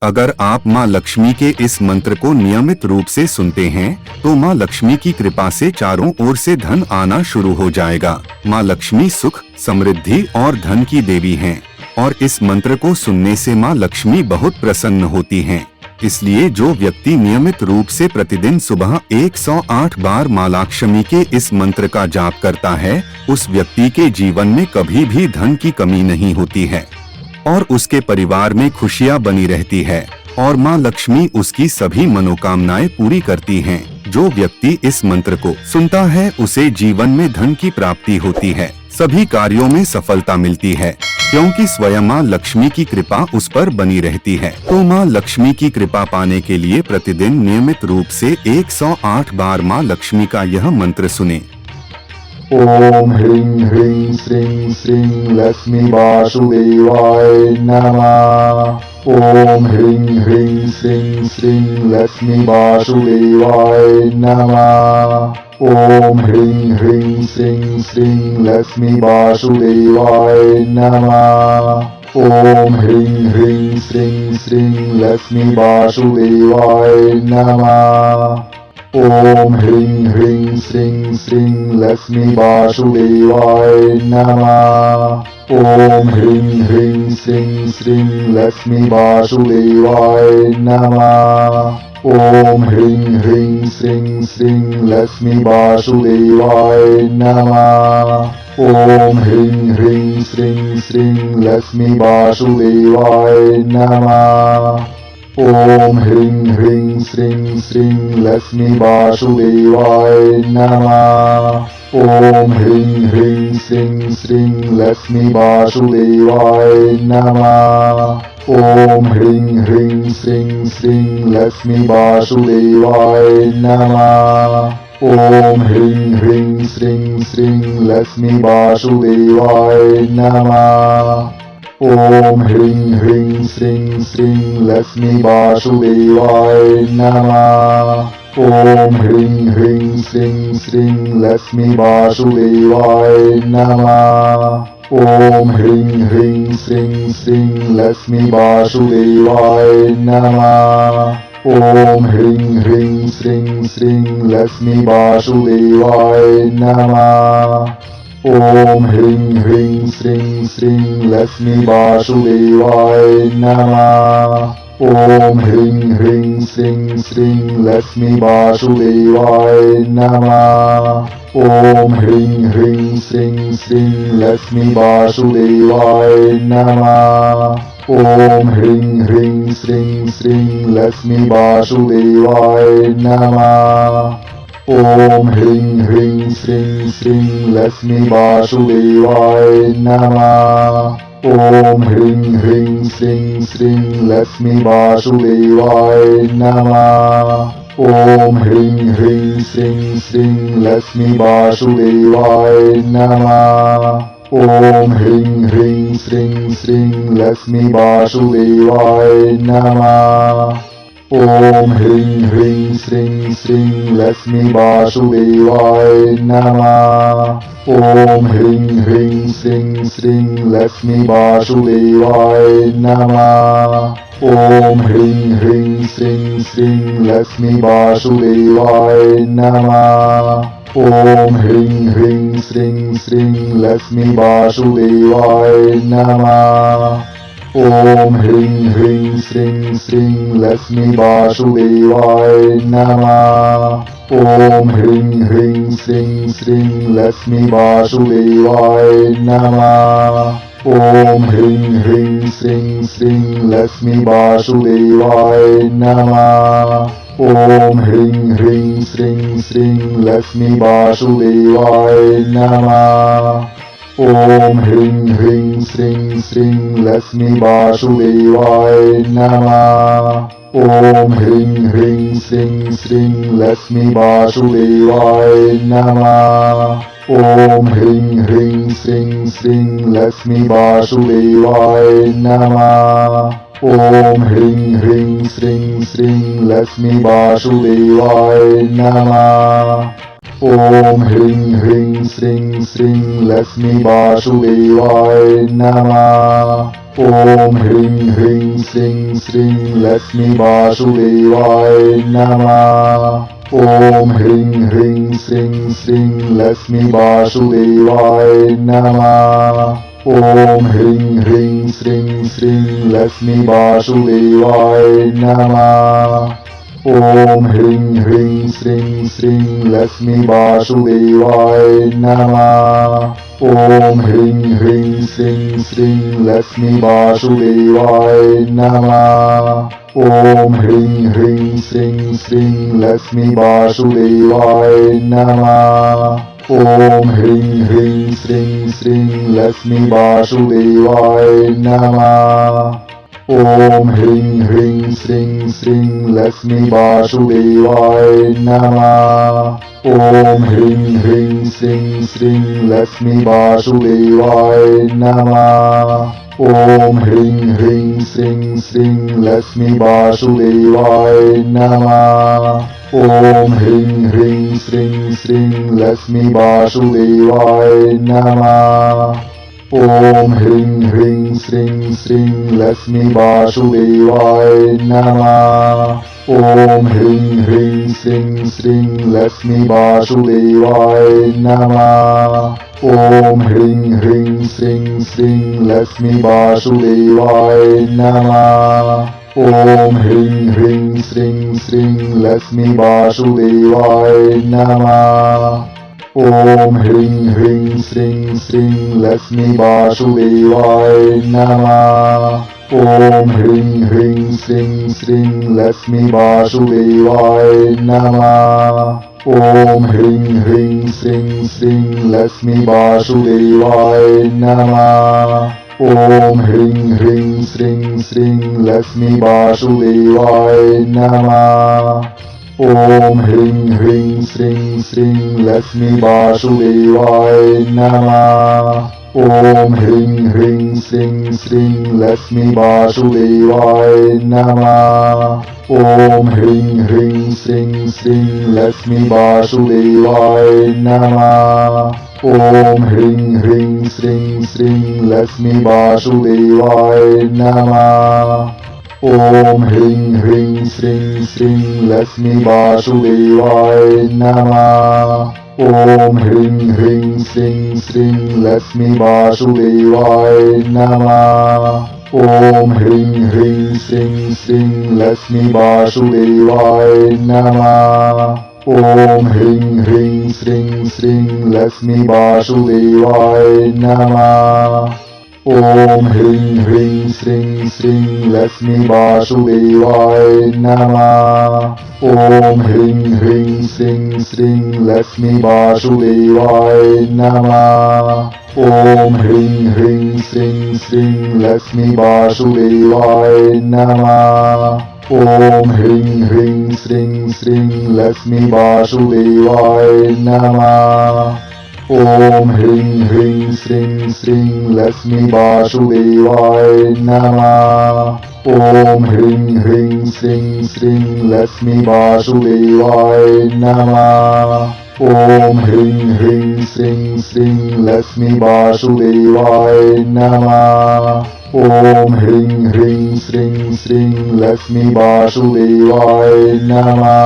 अगर आप माँ लक्ष्मी के इस मंत्र को नियमित रूप से सुनते हैं, तो माँ लक्ष्मी की कृपा से चारों ओर से धन आना शुरू हो जाएगा। माँ लक्ष्मी सुख, समृद्धि और धन की देवी हैं, और इस मंत्र को सुनने से माँ लक्ष्मी बहुत प्रसन्न होती हैं। इसलिए जो व्यक्ति नियमित रूप से प्रतिदिन सुबह 108 बार माँ लक्ष्मी के इस मंत्र का जाप करता है, उस व्यक्ति के जीवन में कभी भी धन की कमी नहीं होती है और उसके परिवार में खुशियां बनी रहती है और माँ लक्ष्मी उसकी सभी मनोकामनाएं पूरी करती हैं। जो व्यक्ति इस मंत्र को सुनता है, उसे जीवन में धन की प्राप्ति होती है, सभी कार्यों में सफलता मिलती है, क्योंकि स्वयं माँ लक्ष्मी की कृपा उस पर बनी रहती है। तो माँ लक्ष्मी की कृपा पाने के लिए प्रतिदिन नियमित रूप से 108 बार माँ लक्ष्मी का यह मंत्र सुने। ओम ह्रीं ह्रीं श्रीं श्रीं लक्ष्मी वासुदेवाय नमः। ओम ह्रीं ह्रीं श्रीं श्रीं लक्ष्मी वासुदेवाय नमः। ओम ह्रीं ह्रीं श्रीं श्रीं लक्ष्मी वासुदेवाय नमः। ओम ह्रीं ह्रीं श्रीं श्रीं लक्ष्मी वासुदेवाय नमः। ओम ह्रीं ह्रीं श्रीं श्रीं लक्ष्मी वासुदेवाय नमः। ओम ह्रीं ह्रीं श्रीं श्रीं लक्ष्मी वासुदेवाय नमः। ओम ह्रीं ह्रीं श्रीं श्रीं लक्ष्मी वासुदेवाय नमः। ओम ह्रीं ह्रीं श्रीं श्रीं लक्ष्मी वासुदेवाय नमः। ओम ह्रीं ह्रीं श्रीं श्रीं लक्ष्मी वासुदेवाय नमः। ओम ह्रीं ह्रीं श्रीं श्रीं लक्ष्मी वासुदेवाय नमः। ओम ह्रीं ह्रीं श्रीं श्रीं लक्ष्मी वासुदेवाय नमः। ओम ह्रीं ह्रीं श्रीं श्रीं लक्ष्मी वासुदेवाय नमः। ओम ह्रीं ह्रीं श्रीं श्रीं लक्ष्मी वासुदेवाय नमः। ओम ह्रीं ह्रीं श्रीं श्रीं लक्ष्मी वासुदेवाय नमः। ओम ह्रीं ह्रीं श्रीं श्रीं लक्ष्मी वासुदेवाय नमः। ओम ह्रीं ह्रीं श्रीं श्रीं लक्ष्मी वासुदेवाय नमः। ओम ह्रीं ह्रीं श्रीं श्रीं लक्ष्मी वासुदेवाय नमः। ओम ह्रीं ह्रीं श्रीं श्रीं लक्ष्मी वासुदेवाय नमः। ओम ह्रीं ह्रीं श्रीं श्रीं लक्ष्मी वासुदेवाय नमः। ओम ह्रीं ह्रीं श्रीं श्रीं लक्ष्मी वासुदेवाय नमः। ओम ह्रीं ह्रीं श्रीं श्रीं लक्ष्मी वासुदेवाय नमः। ओम ह्रीं ह्रीं श्रीं श्रीं लक्ष्मी वासुदेवाय नमः। ओम ह्रीं ह्रीं श्रीं श्रीं लक्ष्मी वासुदेवाय नमः। ओम ह्रीं ह्रीं श्रीं श्रीं लक्ष्मी वासुदेवाय नमः। ओम ह्रीं ह्रीं श्रीं श्रीं लक्ष्मी वासुदेवाय नमः। ओम ह्रीं ह्रीं श्रीं श्रीं लक्ष्मी वासुदेवाय नमः। ओम ह्रीं ह्रीं श्रीं श्रीं लक्ष्मी वासुदेवाय नमः। ओम ह्रीं ह्रीं श्रीं श्रीं लक्ष्मी वासुदेवाय नमः। ओम ह्रीं ह्रीं श्रीं श्रीं लक्ष्मी वासुदेवाय नमः। ओम ह्रीं ह्रीं श्रीं श्रीं लक्ष्मी वासुदेवाय नमः। ओम ह्रीं ह्रीं श्रीं श्रीं लक्ष्मी वासुदेवाय नमः। ओम ह्रीं ह्रीं श्रीं श्रीं लक्ष्मी वासुदेवाय नमः। ओम ह्रीं ह्रीं श्रीं श्रीं लक्ष्मी वासुदेवाय नमः। ओम ह्रीं ह्रीं श्रीं श्रीं लक्ष्मी वासुदेवाय नमः। ओम ह्रीं ह्रीं श्रीं श्रीं लक्ष्मी वासुदेवाय नमः। ओम ह्रीं ह्रीं श्रीं श्रीं लक्ष्मी वासुदेवाय नमः। ओम ह्रीं ह्रीं श्रीं श्रीं लक्ष्मी वासुदेवाय नमः। ॐ ह्रीं ह्रीं श्रीं श्रीं लक्ष्मी वासुदेवाय नमः ॐ ह्रीं ह्रीं श्रीं श्रीं लक्ष्मी वासुदेवाय नमः ॐ ह्रीं ह्रीं श्रीं श्रीं लक्ष्मी वासुदेवाय नमः ॐ ह्रीं ह्रीं श्रीं श्रीं लक्ष्मी वासुदेवाय नमः ॐ ह्रीं ह्रीं श्रीं श्रीं लक्ष्मी वासुदेवाय नमः ॐ ह्रीं ह्रीं श्रीं श्रीं लक्ष्मी वासुदेवाय नमः ॐ ह्रीं ह्रीं श्रीं श्रीं लक्ष्मी वासुदेवाय नमः ॐ ह्रीं ह्रीं श्रीं श्रीं लक्ष्मी वासुदेवाय नमः ॐ ह्रीं ह्रीं श्रीं श्रीं लक्ष्मी वासुदेवाय नमः ॐ ह्रीं ह्रीं श्रीं श्रीं लक्ष्मी वासुदेवाय नमः ॐ ह्रीं ह्रीं श्रीं श्रीं लक्ष्मी वासुदेवाय नमः ॐ ह्रीं ह्रीं श्रीं श्रीं लक्ष्मी वासुदेवाय नमः ॐ ह्रीं ह्रीं श्रीं श्रीं लक्ष्मी वासुदेवाय नमः ॐ ह्रीं ह्रीं श्रीं श्रीं लक्ष्मी वासुदेवाय नमः ॐ ह्रीं ह्रीं श्रीं श्रीं लक्ष्मी वासुदेवाय नमः ॐ ह्रीं ह्रीं श्रीं श्रीं लक्ष्मी वासुदेवाय नमः ॐ ह्रीं ह्रीं श्रीं श्रीं लक्ष्मी वासुदेवाय नमः ॐ ह्रीं ह्रीं श्रीं श्रीं लक्ष्मी वासुदेवाय नमः ॐ ह्रीं ह्रीं श्रीं श्रीं लक्ष्मी वासुदेवाय नमः ॐ ह्रीं ह्रीं श्रीं श्रीं लक्ष्मी वासुदेवाय नमः ॐ ह्रीं ह्रीं श्रीं श्रीं लक्ष्मी वासुदेवाय नमः ॐ ह्रीं ह्रीं श्रीं श्रीं लक्ष्मी वासुदेवाय नमः ॐ ह्रीं ह्रीं श्रीं श्रीं लक्ष्मी वासुदेवाय नमः ॐ ह्रीं ह्रीं श्रीं श्रीं लक्ष्मी वासुदेवाय नमः ॐ ह्रीं ह्रीं श्रीं श्रीं लक्ष्मी वासुदेवाय नमः ॐ ह्रीं ह्रीं श्रीं श्रीं लक्ष्मी वासुदेवाय नमः ॐ ह्रीं ह्रीं श्रीं श्रीं लक्ष्मी वासुदेवाय नमः ॐ ह्रीं ह्रीं श्रीं श्रीं लक्ष्मी वासुदेवाय नमः ॐ ह्रीं ह्रीं श्रीं श्रीं लक्ष्मी वासुदेवाय नमः ॐ ह्रीं ह्रीं श्रीं श्रीं लक्ष्मी वासुदेवाय नमः ॐ ह्रीं ह्रीं श्रीं श्रीं लक्ष्मी वासुदेवाय नमः ॐ ह्रीं ह्रीं श्रीं श्रीं लक्ष्मी वासुदेवाय नमः ॐ ह्रीं ह्रीं श्रीं श्रीं लक्ष्मी वासुदेवाय नमः ॐ ह्रीं ह्रीं श्रीं श्रीं लक्ष्मी वासुदेवाय नमः ॐ ह्रीं ह्रीं श्रीं श्रीं लक्ष्मी वासुदेवाय नमः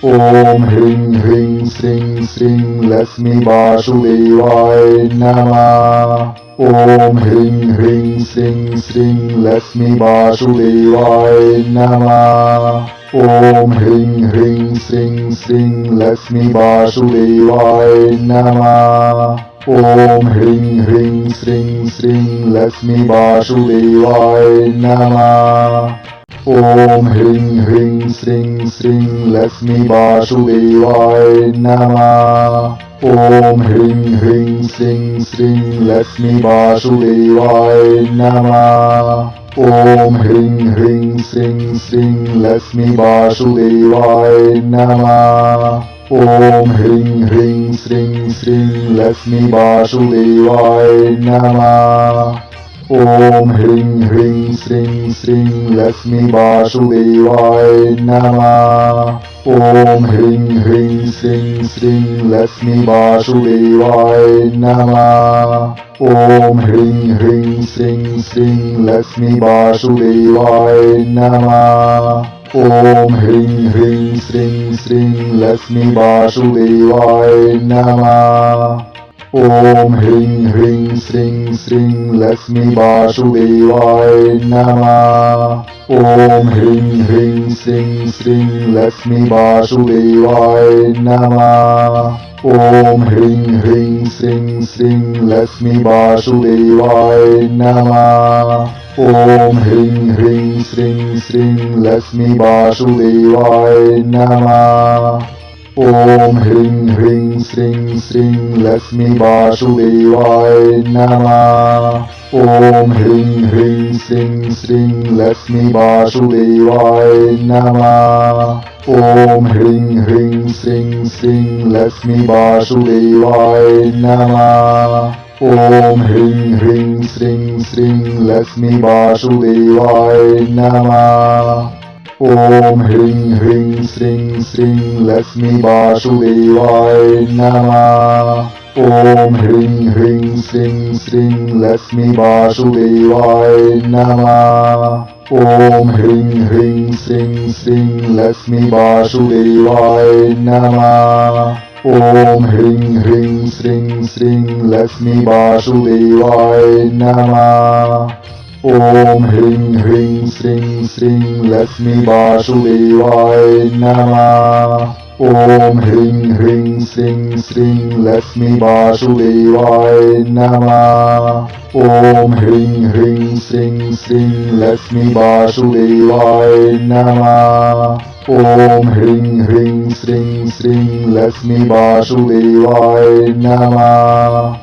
ॐ ह्रीं ह्रीं श्रीं श्रीं लक्ष्मी वासुदेवाय नमः ॐ ह्रीं ह्रीं श्रीं श्रीं लक्ष्मी वासुदेवाय नमः ॐ ह्रीं ह्रीं श्रीं श्रीं लक्ष्मी वासुदेवाय नमः ॐ ह्रीं ह्रीं श्रीं श्रीं लक्ष्मी वासुदेवाय नमः ॐ ह्रीं ह्रीं श्रीं श्रीं लक्ष्मी वासुदेवाय नमः ॐ ह्रीं ह्रीं श्रीं श्रीं लक्ष्मी वासुदेवाय नमः ॐ ह्रीं ह्रीं श्रीं श्रीं लक्ष्मी वासुदेवाय नमः ॐ ह्रीं ह्रीं श्रीं श्रीं लक्ष्मी वासुदेवाय नमः ॐ ह्रीं ह्रीं श्रीं श्रीं लक्ष्मी वासुदेवाय नमः ॐ ह्रीं ह्रीं श्रीं श्रीं लक्ष्मी वासुदेवाय नमः ॐ ह्रीं ह्रीं श्रीं श्रीं लक्ष्मी वासुदेवाय नमः ॐ ह्रीं ह्रीं श्रीं श्रीं लक्ष्मी वासुदेवाय नमः ॐ ह्रीं ह्रीं श्रीं श्रीं लक्ष्मी वासुदेवाय नमः ॐ ह्रीं ह्रीं श्रीं श्रीं लक्ष्मी वासुदेवाय नमः ॐ ह्रीं ह्रीं श्रीं श्रीं लक्ष्मी वासुदेवाय नमः ॐ ह्रीं ह्रीं श्रीं श्रीं लक्ष्मी वासुदेवाय नमः ॐ ह्रीं ह्रीं श्रीं श्रीं लक्ष्मी वासुदेवाय नमः ॐ ह्रीं ह्रीं श्रीं श्रीं लक्ष्मी वासुदेवाय नमः ॐ ह्रीं ह्रीं श्रीं श्रीं लक्ष्मी वासुदेवाय नमः ॐ ह्रीं ह्रीं श्रीं श्रीं लक्ष्मी वासुदेवाय नमः ॐ ह्रीं ह्रीं श्रीं श्रीं लक्ष्मी वासुदेवाय नमः ॐ ह्रीं ह्रीं श्रीं श्रीं लक्ष्मी वासुदेवाय नमः ॐ ह्रीं ह्रीं श्रीं श्रीं लक्ष्मी वासुदेवाय नमः ॐ ह्रीं ह्रीं श्रीं श्रीं लक्ष्मी वासुदेवाय नमः ॐ ह्रीं ह्रीं श्रीं श्रीं लक्ष्मी वासुदेवाय नमः ॐ ह्रीं ह्रीं श्रीं श्रीं लक्ष्मी वासुदेवाय नमः ॐ ह्रीं ह्रीं श्रीं श्रीं लक्ष्मी वासुदेवाय नमः ॐ ह्रीं ह्रीं श्रीं श्रीं लक्ष्मी वासुदेवाय नमः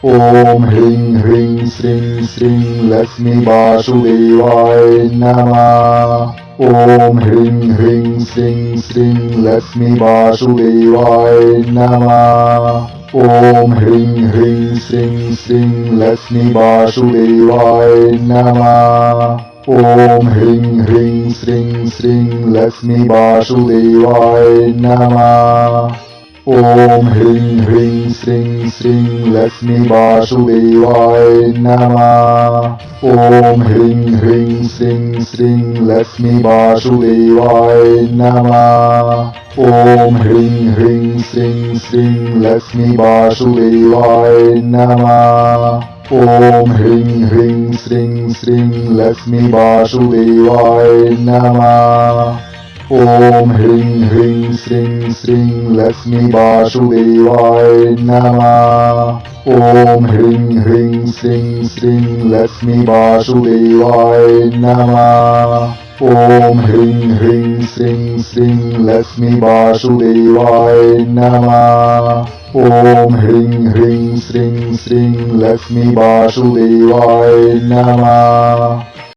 ॐ ह्रीं ह्रीं श्रीं श्रीं लक्ष्मी वासुदेवाय नमः ॐ ह्रीं ह्रीं श्रीं श्रीं लक्ष्मी वासुदेवाय नमः ॐ ह्रीं ह्रीं श्रीं श्रीं लक्ष्मी वासुदेवाय नमः ॐ ह्रीं ह्रीं श्रीं श्रीं लक्ष्मी वासुदेवाय नमः ॐ ह्रीं ह्रीं श्रीं श्रीं लक्ष्मी वासुदेवाय नमः ॐ ह्रीं ह्रीं श्रीं श्रीं लक्ष्मी वासुदेवाय नमः ॐ ह्रीं ह्रीं श्रीं श्रीं लक्ष्मी वासुदेवाय नमः ॐ ह्रीं ह्रीं श्रीं श्रीं लक्ष्मी वासुदेवाय नमः ॐ ह्रीं ह्रीं श्रीं श्रीं लक्ष्मी वासुदेवाय नमः ॐ ह्रीं ह्रीं श्रीं श्रीं लक्ष्मी वासुदेवाय नमः ॐ ह्रीं ह्रीं श्रीं श्रीं लक्ष्मी वासुदेवाय नमः ॐ ह्रीं ह्रीं श्रीं श्रीं लक्ष्मी वासुदेवाय नमः